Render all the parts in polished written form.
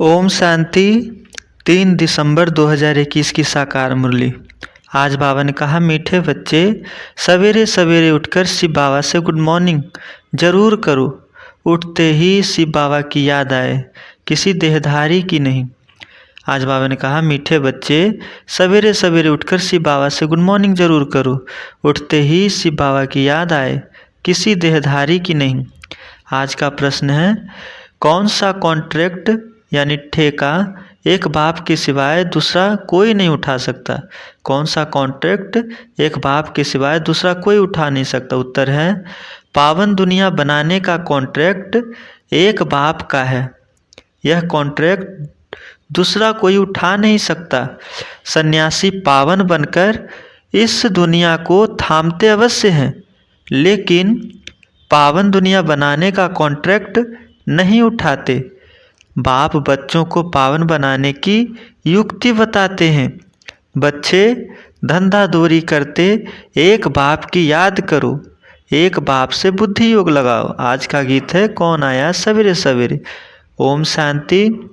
ओम शांति। 3 दिसंबर 2021 की साकार मुरली। आज बाबा ने कहा, मीठे बच्चे, सवेरे सवेरे उठकर शिव बाबा से गुड मॉर्निंग जरूर करो। उठते ही शिव बाबा की याद आए, किसी देहधारी की नहीं। आज बाबा ने कहा, मीठे बच्चे, सवेरे सवेरे उठकर शिव बाबा से गुड मॉर्निंग जरूर करो। उठते ही शिव बाबा की याद आए, किसी देहधारी की नहीं। आज का प्रश्न है, कौन सा कॉन्ट्रैक्ट यानी ठेका एक बाप के सिवाय दूसरा कोई नहीं उठा सकता? कौन सा कॉन्ट्रैक्ट एक बाप के सिवाय दूसरा कोई उठा नहीं सकता? उत्तर है, पावन दुनिया बनाने का कॉन्ट्रैक्ट एक बाप का है। यह कॉन्ट्रैक्ट दूसरा कोई उठा नहीं सकता। सन्यासी पावन बनकर इस दुनिया को थामते अवश्य हैं, लेकिन पावन दुनिया बनाने का कॉन्ट्रैक्ट नहीं उठाते। बाप बच्चों को पावन बनाने की युक्ति बताते हैं। बच्चे, धंधा दूरी करते एक बाप की याद करो, एक बाप से बुद्धि योग लगाओ। आज का गीत है, कौन आया सवेरे सवेरे। ओम शांति।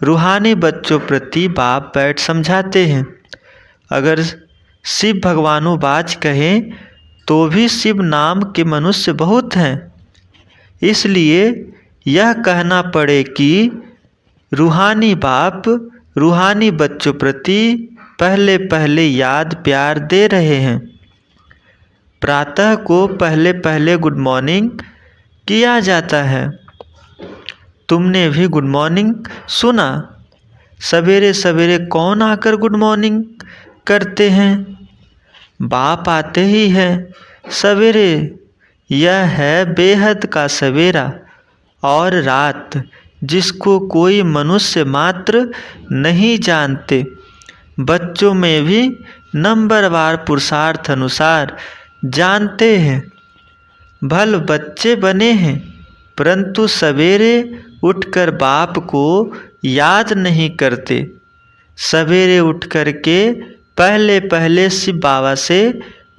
रूहानी बच्चों प्रति बाप बैठ समझाते हैं। अगर शिव भगवानु बाज कहें तो भी शिव नाम के मनुष्य बहुत हैं, इसलिए यह कहना पड़े कि रूहानी बाप रूहानी बच्चों प्रति पहले पहले याद प्यार दे रहे हैं। प्रातः को पहले पहले गुड मॉर्निंग किया जाता है। तुमने भी गुड मॉर्निंग सुना। सवेरे सवेरे कौन आकर गुड मॉर्निंग करते हैं? बाप आते ही है सवेरे। यह है बेहद का सवेरा और रात, जिसको कोई मनुष्य मात्र नहीं जानते। बच्चों में भी नंबरवार पुरुषार्थ अनुसार जानते हैं। भल बच्चे बने हैं, परंतु सवेरे उठकर बाप को याद नहीं करते। सवेरे उठ कर के पहले पहले शिव बाबा से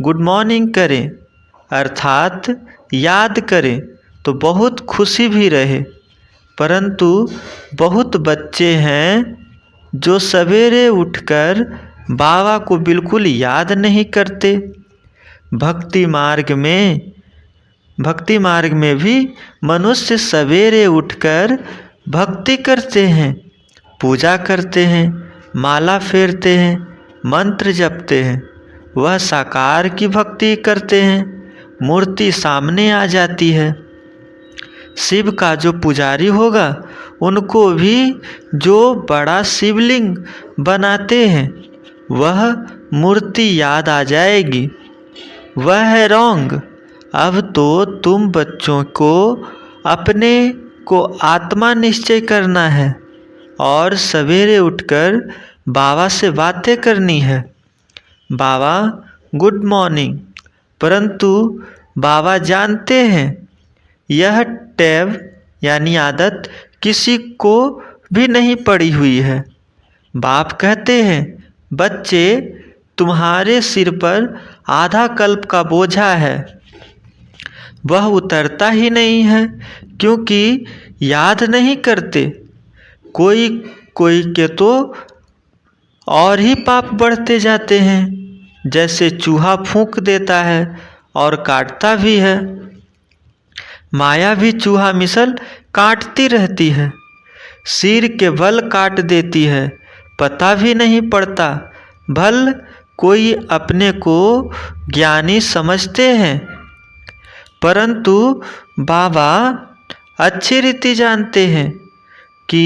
गुड मॉर्निंग करें, अर्थात याद करें तो बहुत खुशी भी रहे। परंतु बहुत बच्चे हैं जो सवेरे उठकर बाबा को बिल्कुल याद नहीं करते। भक्ति मार्ग में भी मनुष्य सवेरे उठकर भक्ति करते हैं, पूजा करते हैं, माला फेरते हैं, मंत्र जपते हैं। वह साकार की भक्ति करते हैं, मूर्ति सामने आ जाती है। शिव का जो पुजारी होगा, उनको भी जो बड़ा शिवलिंग बनाते हैं, वह मूर्ति याद आ जाएगी। वह है रॉन्ग। अब तो तुम बच्चों को अपने को आत्मा निश्चय करना है और सवेरे उठकर बाबा से बातें करनी है। बाबा गुड मॉर्निंग। परंतु बाबा जानते हैं यह टैब यानी आदत किसी को भी नहीं पड़ी हुई है। बाप कहते हैं, बच्चे, तुम्हारे सिर पर आधा कल्प का बोझा है, वह उतरता ही नहीं है, क्योंकि याद नहीं करते। कोई कोई के तो और ही पाप बढ़ते जाते हैं, जैसे चूहा फूंक देता है और काटता भी है। माया भी चूहा मिसल काटती रहती है, सिर के बल काट देती है, पता भी नहीं पड़ता। भल कोई अपने को ज्ञानी समझते हैं, परंतु बाबा अच्छी रीति जानते हैं कि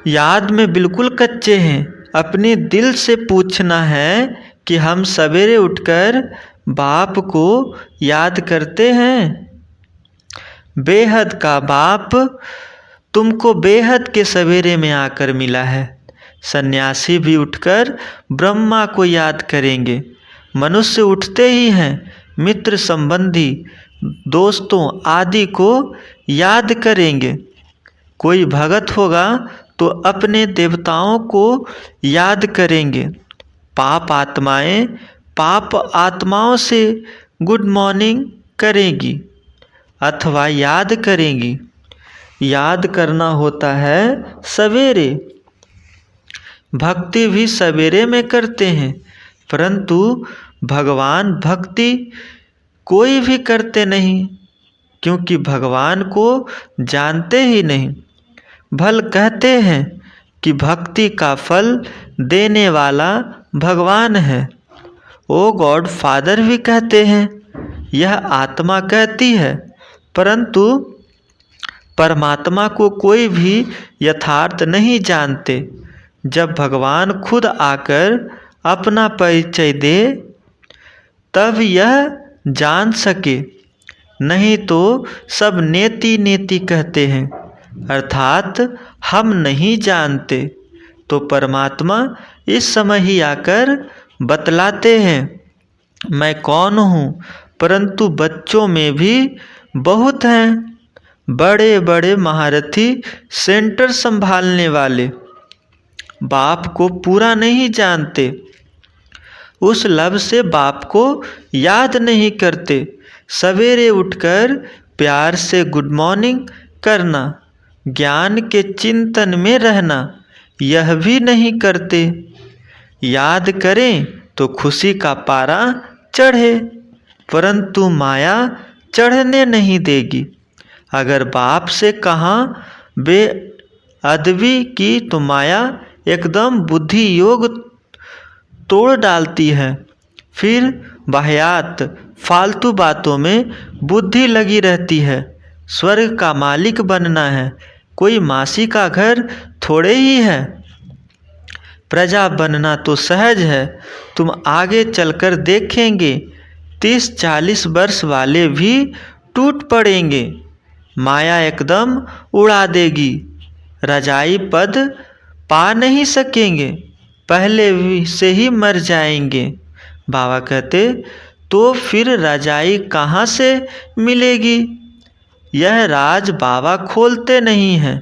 याद में बिल्कुल कच्चे हैं। अपने दिल से पूछना है कि हम सवेरे उठकर बाप को याद करते हैं। बेहद का बाप तुमको बेहद के सवेरे में आकर मिला है। सन्यासी भी उठकर ब्रह्मा को याद करेंगे। मनुष्य उठते ही हैं मित्र संबंधी दोस्तों आदि को याद करेंगे। कोई भगत होगा तो अपने देवताओं को याद करेंगे। पाप आत्माओं से गुड मॉर्निंग करेंगी अथवा याद करेंगी। याद करना होता है सवेरे। भक्ति भी सवेरे में करते हैं, परंतु भगवान भक्ति कोई भी करते नहीं, क्योंकि भगवान को जानते ही नहीं। भल कहते हैं कि भक्ति का फल देने वाला भगवान है। ओ गॉड फादर भी कहते हैं, यह आत्मा कहती है, परंतु परमात्मा को कोई भी यथार्थ नहीं जानते। जब भगवान खुद आकर अपना परिचय दे तब यह जान सके, नहीं तो सब नेति नेति कहते हैं, अर्थात हम नहीं जानते। तो परमात्मा इस समय ही आकर बतलाते हैं, मैं कौन हूँ। परंतु बच्चों में भी बहुत हैं, बड़े बड़े महारथी, सेंटर संभालने वाले, बाप को पूरा नहीं जानते, उस लब से बाप को याद नहीं करते। सवेरे उठकर प्यार से गुड मॉर्निंग करना, ज्ञान के चिंतन में रहना, यह भी नहीं करते। याद करें तो खुशी का पारा चढ़े, परंतु माया चढ़ने नहीं देगी। अगर बाप से कहाँ बेअदबी की तो माया एकदम बुद्धि योग तोड़ डालती है। फिर वाहियात फालतू बातों में बुद्धि लगी रहती है। स्वर्ग का मालिक बनना है, कोई मासी का घर थोड़े ही है। प्रजा बनना तो सहज है, तुम आगे चलकर देखेंगे 30-40 वर्ष वाले भी टूट पड़ेंगे, माया एकदम उड़ा देगी, रजाई पद पा नहीं सकेंगे, पहले से ही मर जाएंगे। बाबा कहते तो फिर रजाई कहाँ से मिलेगी। यह राज बाबा खोलते नहीं हैं,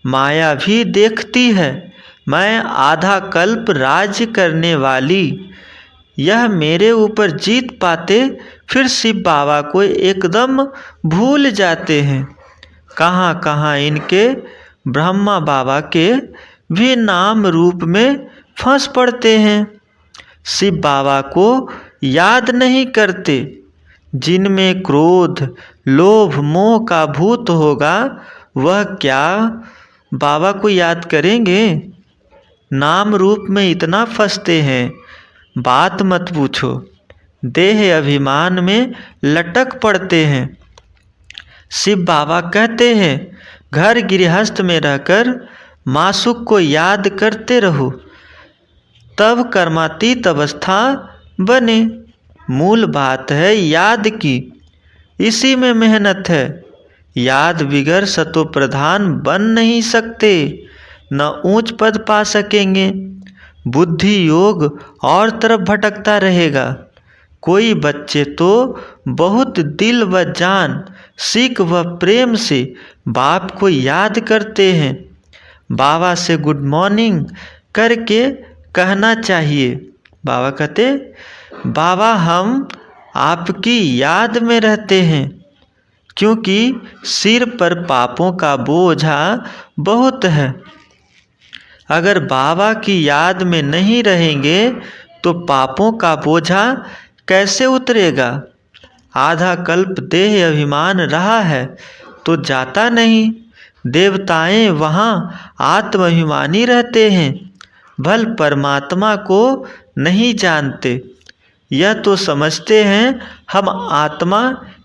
माया भी देखती है। मैं आधा कल्प राज्य करने वाली, यह मेरे ऊपर जीत पाते फिर शिव बाबा को एकदम भूल जाते हैं। कहाँ कहाँ इनके ब्रह्मा बाबा के भी नाम रूप में फंस पड़ते हैं, शिव बाबा को याद नहीं करते। जिनमें क्रोध लोभ मोह का भूत होगा वह क्या बाबा को याद करेंगे। नाम रूप में इतना फंसते हैं, बात मत पूछो, देह अभिमान में लटक पड़ते हैं। शिव बाबा कहते हैं घर गृहस्थ में रहकर मासुक को याद करते रहो, तब कर्मातीत अवस्था बने। मूल बात है याद की, इसी में मेहनत है। याद बिगर सतो प्रधान बन नहीं सकते, न ऊंच पद पा सकेंगे। बुद्धि योग और तरफ भटकता रहेगा। कोई बच्चे तो बहुत दिल व जान सीख व प्रेम से बाप को याद करते हैं। बाबा से गुड मॉर्निंग करके कहना चाहिए। बाबा कहते बाबा हम आपकी याद में रहते हैं, क्योंकि सिर पर पापों का बोझा बहुत है। अगर बाबा की याद में नहीं रहेंगे तो पापों का बोझा कैसे उतरेगा। आधा कल्प देह अभिमान रहा है तो जाता नहीं। देवताएं वहाँ आत्माभिमानी रहते हैं, भल परमात्मा को नहीं जानते। यह तो समझते हैं हम आत्मा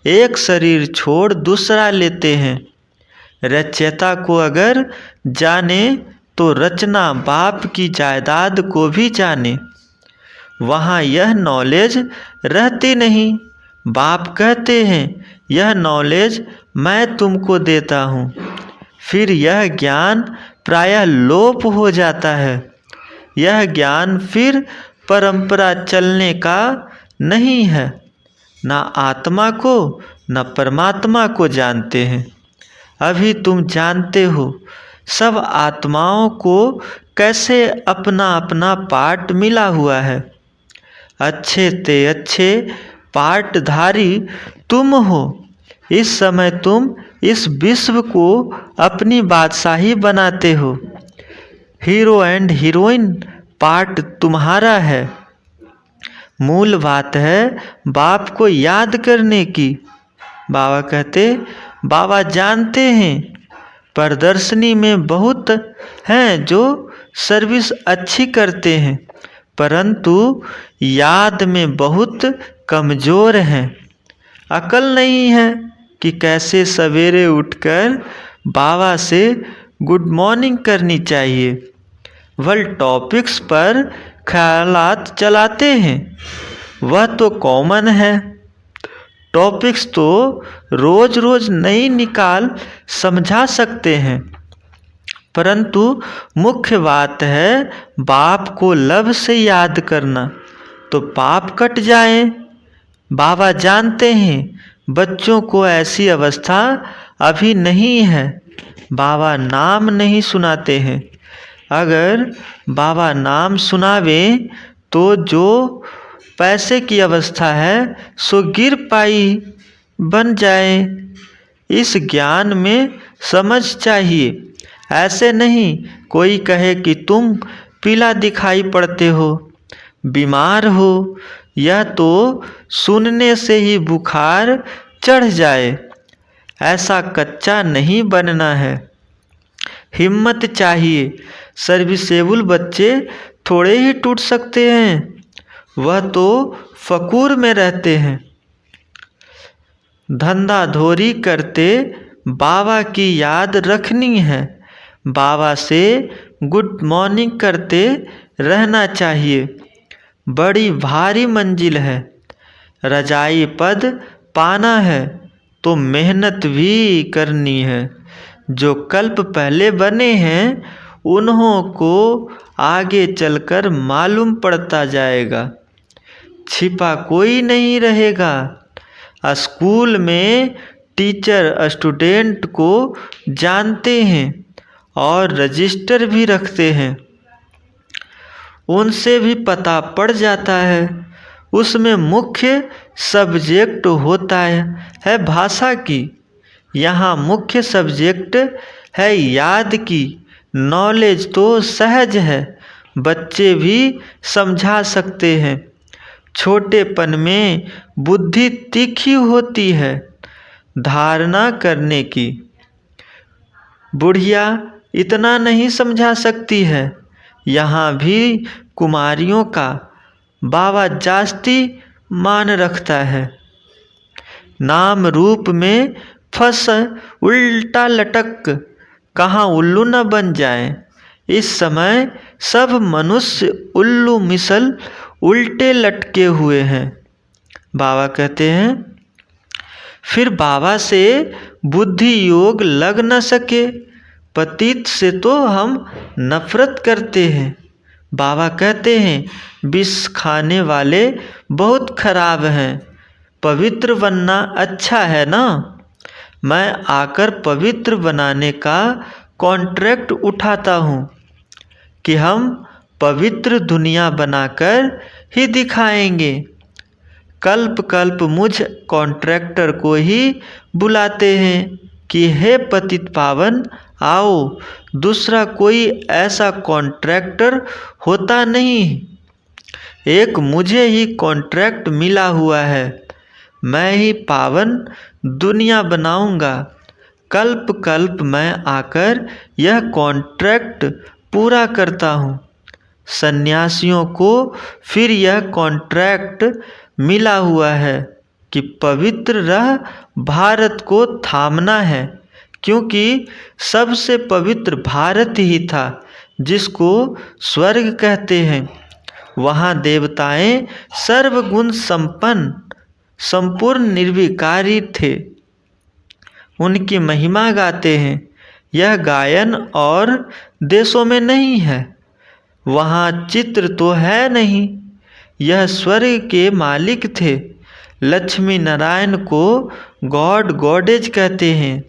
एक शरीर छोड़ दूसरा लेते हैं। रचयिता को अगर जाने तो रचना बाप की जायदाद को भी जाने। वहाँ यह नॉलेज रहती नहीं। बाप कहते हैं यह नॉलेज मैं तुमको देता हूँ, फिर यह ज्ञान प्रायः लोप हो जाता है। यह ज्ञान फिर परंपरा चलने का नहीं है, न आत्मा को न परमात्मा को जानते हैं। अभी तुम जानते हो सब आत्माओं को कैसे अपना अपना पार्ट मिला हुआ है। अच्छे ते अच्छे पार्टधारी तुम हो। इस समय तुम इस विश्व को अपनी बादशाही बनाते हो। हीरो एंड हीरोइन पार्ट तुम्हारा है। मूल बात है बाप को याद करने की। बाबा कहते, बाबा जानते हैं प्रदर्शनी में बहुत हैं जो सर्विस अच्छी करते हैं, परंतु याद में बहुत कमज़ोर हैं। अकल नहीं है कि कैसे सवेरे उठकर बाबा से गुड मॉर्निंग करनी चाहिए। वह टॉपिक्स पर ख्यालात चलाते हैं, वह तो कॉमन है। टॉपिक्स तो रोज रोज नई निकाल समझा सकते हैं, परंतु मुख्य बात है बाप को लब से याद करना, तो पाप कट जाए। बाबा जानते हैं बच्चों को ऐसी अवस्था अभी नहीं है। बाबा नाम नहीं सुनाते हैं। अगर बाबा नाम सुनावे तो जो पैसे की अवस्था है सो गिर पाई बन जाए। इस ज्ञान में समझ चाहिए। ऐसे नहीं कोई कहे कि तुम पीला दिखाई पड़ते हो, बीमार हो, यह तो सुनने से ही बुखार चढ़ जाए। ऐसा कच्चा नहीं बनना है। हिम्मत चाहिए। सर्विसेबल बच्चे थोड़े ही टूट सकते हैं, वह तो फकूर में रहते हैं। धंधाधोरी करते बाबा की याद रखनी है। बाबा से गुड मॉर्निंग करते रहना चाहिए। बड़ी भारी मंजिल है। रजाई पद पाना है तो मेहनत भी करनी है। जो कल्प पहले बने हैं उन्हों को आगे चलकर मालूम पड़ता जाएगा। छिपा कोई नहीं रहेगा। स्कूल में टीचर स्टूडेंट को जानते हैं और रजिस्टर भी रखते हैं, उनसे भी पता पड़ जाता है। उसमें मुख्य सब्जेक्ट होता है भाषा की, यहाँ मुख्य सब्जेक्ट है याद की। नॉलेज तो सहज है, बच्चे भी समझा सकते हैं। छोटेपन में बुद्धि तीखी होती है धारणा करने की। बुढ़िया इतना नहीं समझा सकती है। यहाँ भी कुमारियों का बाबा जास्ती मान रखता है। नाम रूप में फंस उल्टा लटक कहाँ उल्लू न बन जाए। इस समय सब मनुष्य उल्लू मिसल उल्टे लटके हुए हैं। बाबा कहते हैं फिर बाबा से बुद्धि योग लग न सके। पतित से तो हम नफरत करते हैं। बाबा कहते हैं विष खाने वाले बहुत खराब हैं, पवित्र बनना अच्छा है ना। मैं आकर पवित्र बनाने का कॉन्ट्रैक्ट उठाता हूँ कि हम पवित्र दुनिया बनाकर ही दिखाएंगे। कल्प कल्प मुझ कॉन्ट्रैक्टर को ही बुलाते हैं कि हे पतित पावन आओ। दूसरा कोई ऐसा कॉन्ट्रैक्टर होता नहीं। एक मुझे ही कॉन्ट्रैक्ट मिला हुआ है। मैं ही पावन दुनिया बनाऊंगा। कल्प कल्प मैं आकर यह कॉन्ट्रैक्ट पूरा करता हूँ। सन्यासियों को फिर यह कॉन्ट्रैक्ट मिला हुआ है कि पवित्र रह भारत को थामना है, क्योंकि सबसे पवित्र भारत ही था जिसको स्वर्ग कहते हैं। वहाँ देवताएं सर्वगुण संपन्न संपूर्ण निर्विकारी थे। उनकी महिमा गाते हैं। यह गायन और देशों में नहीं है। वहाँ चित्र तो है नहीं। यह स्वर्ग के मालिक थे। लक्ष्मी नारायण को गॉड गॉडेज कहते हैं।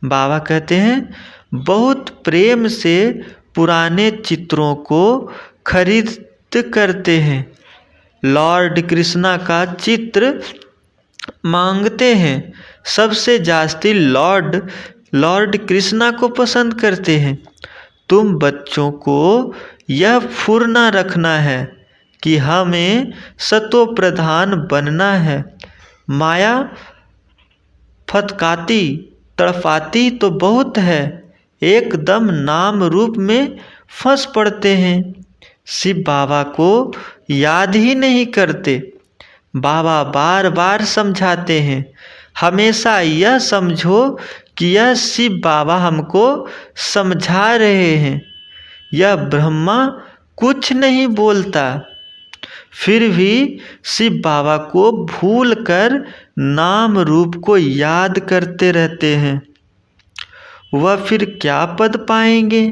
बाबा कहते हैं बहुत प्रेम से पुराने चित्रों को खरीद करते हैं। लॉर्ड कृष्णा का चित्र मांगते हैं। सबसे जास्ती लॉर्ड कृष्णा को पसंद करते हैं। तुम बच्चों को यह फुर्ना रखना है कि हमें सतो प्रधान बनना है। माया फतकाती तड़पाती तो बहुत है, एकदम नाम रूप में फंस पड़ते हैं। शिव बाबा को याद ही नहीं करते। बाबा बार बार समझाते हैं, हमेशा यह समझो कि यह शिव बाबा हमको समझा रहे हैं। यह ब्रह्मा कुछ नहीं बोलता, फिर भी शिव बाबा को भूल कर नाम रूप को याद करते रहते हैं। वह फिर क्या पद पाएंगे?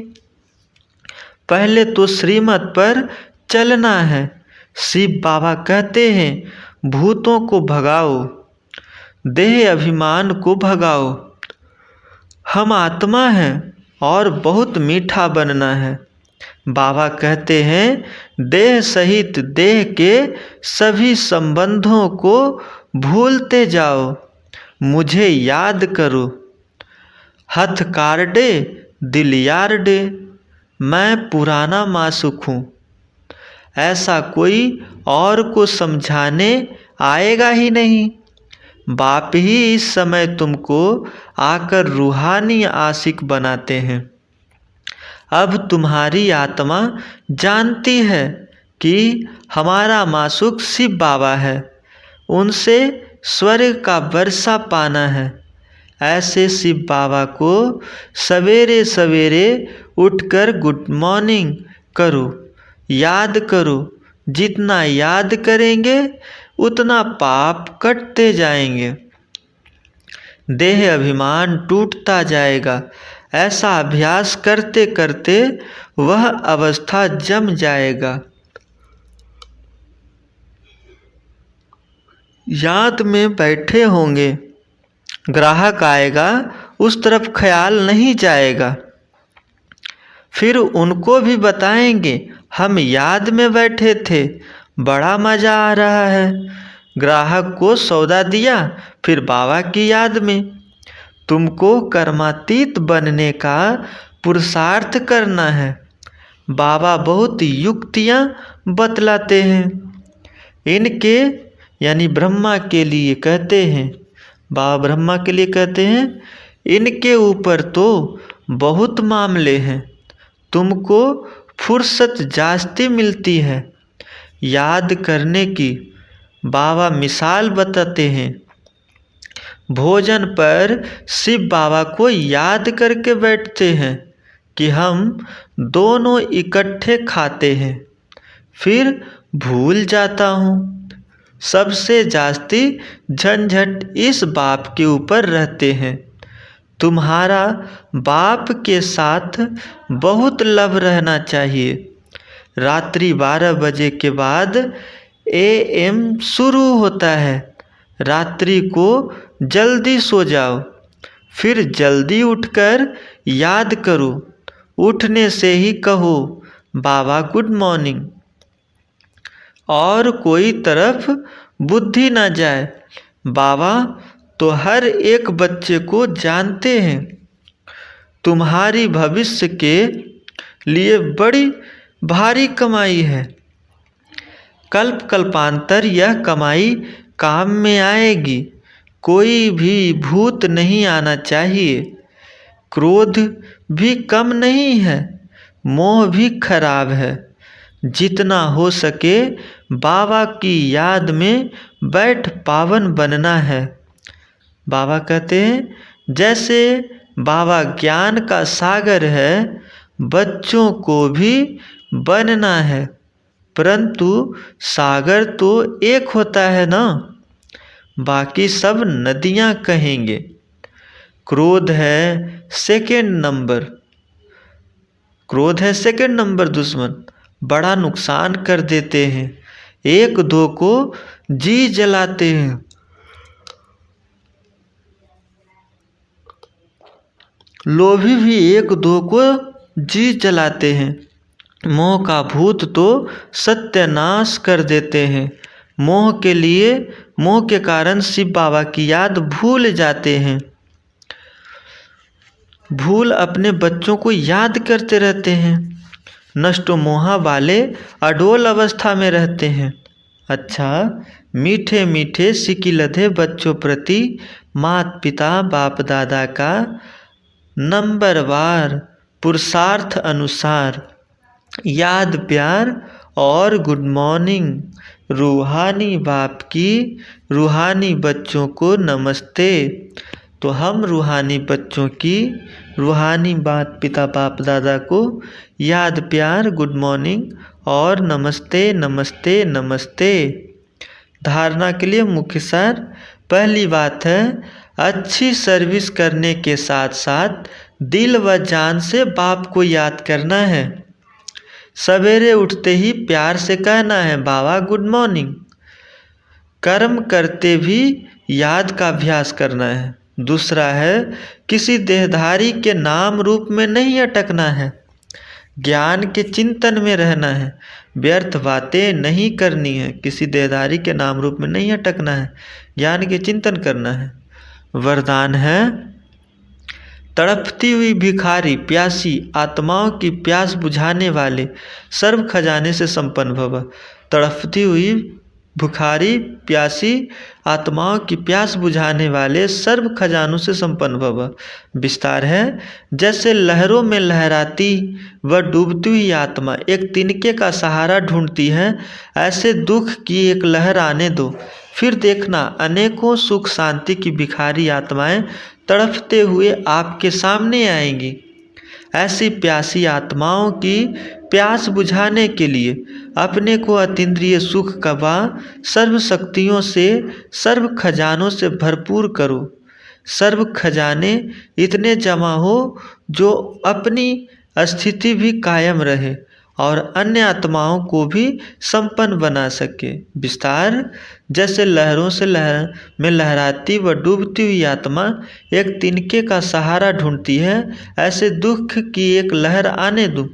पहले तो श्रीमत पर चलना है। शिव बाबा कहते हैं, भूतों को भगाओ, देह अभिमान को भगाओ। हम आत्मा हैं और बहुत मीठा बनना है। बाबा कहते हैं, देह सहित देह के सभी संबंधों को भूलते जाओ, मुझे याद करो। हथ कारडे दिल यारडे, मैं पुराना मासूक हूँ। ऐसा कोई और को समझाने आएगा ही नहीं। बाप ही इस समय तुमको आकर रूहानी आशिक बनाते हैं। अब तुम्हारी आत्मा जानती है कि हमारा मासूक शिव बाबा है, उनसे स्वर्ग का वर्षा पाना है। ऐसे शिव बाबा को सवेरे सवेरे उठकर गुड मॉर्निंग करो, याद करो। जितना याद करेंगे उतना पाप कटते जाएंगे, देह अभिमान टूटता जाएगा। ऐसा अभ्यास करते करते वह अवस्था जम जाएगा। याद में बैठे होंगे, ग्राहक आएगा उस तरफ ख्याल नहीं जाएगा। फिर उनको भी बताएंगे, हम याद में बैठे थे, बड़ा मज़ा आ रहा है। ग्राहक को सौदा दिया, फिर बाबा की याद में। तुमको कर्मातीत बनने का पुरुषार्थ करना है। बाबा बहुत युक्तियाँ बतलाते हैं। इनके यानी ब्रह्मा के लिए कहते हैं, बाबा ब्रह्मा के लिए कहते हैं, इनके ऊपर तो बहुत मामले हैं, तुमको फुर्सत जास्ती मिलती है याद करने की। बाबा मिसाल बताते हैं, भोजन पर शिव बाबा को याद करके बैठते हैं कि हम दोनों इकट्ठे खाते हैं, फिर भूल जाता हूँ। सबसे जास्ती झंझट इस बाप के ऊपर रहते हैं। तुम्हारा बाप के साथ बहुत लव रहना चाहिए। रात्रि 12 बजे के बाद AM शुरू होता है। रात्रि को जल्दी सो जाओ, फिर जल्दी उठकर याद करो। उठने से ही कहो, बाबा गुड मॉर्निंग। और कोई तरफ बुद्धि न जाए। बाबा तो हर एक बच्चे को जानते हैं। तुम्हारी भविष्य के लिए बड़ी भारी कमाई है। कल्प कल्पांतर यह कमाई काम में आएगी। कोई भी भूत नहीं आना चाहिए। क्रोध भी कम नहीं है, मोह भी खराब है। जितना हो सके बाबा की याद में बैठ पावन बनना है। बाबा कहते हैं, जैसे बाबा ज्ञान का सागर है, बच्चों को भी बनना है। परंतु सागर तो एक होता है ना, बाकी सब नदियाँ कहेंगे। क्रोध है सेकंड नंबर, क्रोध है सेकंड नंबर दुश्मन, बड़ा नुकसान कर देते हैं। एक दो को जी जलाते हैं। लोभी भी एक दो को जी जलाते हैं। मोह का भूत तो सत्यानाश कर देते हैं। मोह के लिए मोह के कारण शिव बाबा की याद भूल जाते हैं। भूल अपने बच्चों को याद करते रहते हैं। नष्ट मोहा वाले अडोल अवस्था में रहते हैं। अच्छा, मीठे मीठे सिकिलधे बच्चों प्रति माता पिता बाप दादा का नंबरवार पुरुषार्थ अनुसार याद प्यार और गुड मॉर्निंग। रूहानी बाप की रूहानी बच्चों को नमस्ते। तो हम रूहानी बच्चों की रूहानी माता पिता बाप दादा को याद प्यार गुड मॉर्निंग और नमस्ते नमस्ते नमस्ते। धारणा के लिए मुख्य सार। पहली बात है, अच्छी सर्विस करने के साथ साथ दिल व जान से बाप को याद करना है। सवेरे उठते ही प्यार से कहना है बाबा गुड मॉर्निंग। कर्म करते भी याद का अभ्यास करना है। दूसरा है, किसी देहधारी के नाम रूप में नहीं अटकना है। ज्ञान के चिंतन में रहना है। व्यर्थ बातें नहीं करनी है। किसी देहधारी के नाम रूप में नहीं अटकना है। ज्ञान के चिंतन करना है। वरदान है, तड़पती हुई भिखारी प्यासी आत्माओं की प्यास बुझाने वाले सर्व खजाने से संपन्न भव। तड़पती हुई भिखारी प्यासी आत्माओं की प्यास बुझाने वाले सर्व खजानों से संपन्न भव। विस्तार है, जैसे लहरों में लहराती व डूबती हुई आत्मा एक तिनके का सहारा ढूंढती है, ऐसे दुख की एक लहर आने दो। फिर देखना अनेकों सुख शांति की भिखारी आत्माएं तड़पते हुए आपके सामने आएंगी। ऐसी प्यासी आत्माओं की प्यास बुझाने के लिए अपने को अतीन्द्रिय सुख का सर्व शक्तियों से सर्व खजानों से भरपूर करो। सर्व खजाने इतने जमा हो जो अपनी स्थिति भी कायम रहे और अन्य आत्माओं को भी संपन्न बना सके। विस्तार, जैसे लहरों से लहराती व डूबती हुई आत्मा एक तिनके का सहारा ढूंढती है, ऐसे दुख की एक लहर आने दो।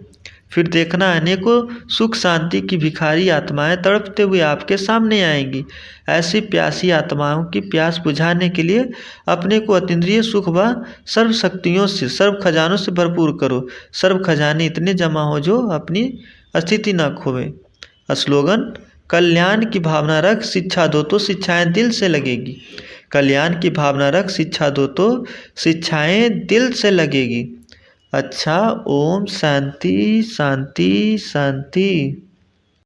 फिर देखना अनेकों सुख शांति की भिखारी आत्माएं तड़पते हुए आपके सामने आएंगी। ऐसी प्यासी आत्माओं की प्यास बुझाने के लिए अपने को अतीन्द्रिय सुख व सर्व शक्तियों से सर्व खजानों से भरपूर करो। सर्व खजाने इतने जमा हो जो अपनी स्थिति न खोवे। स्लोगन, कल्याण की भावना रख शिक्षा दो तो शिक्षाएं दिल से लगेगी। कल्याण की भावना रख शिक्षा दो तो शिक्षाएं दिल से लगेगी। अच्छा, ओम शांति शांति शांति।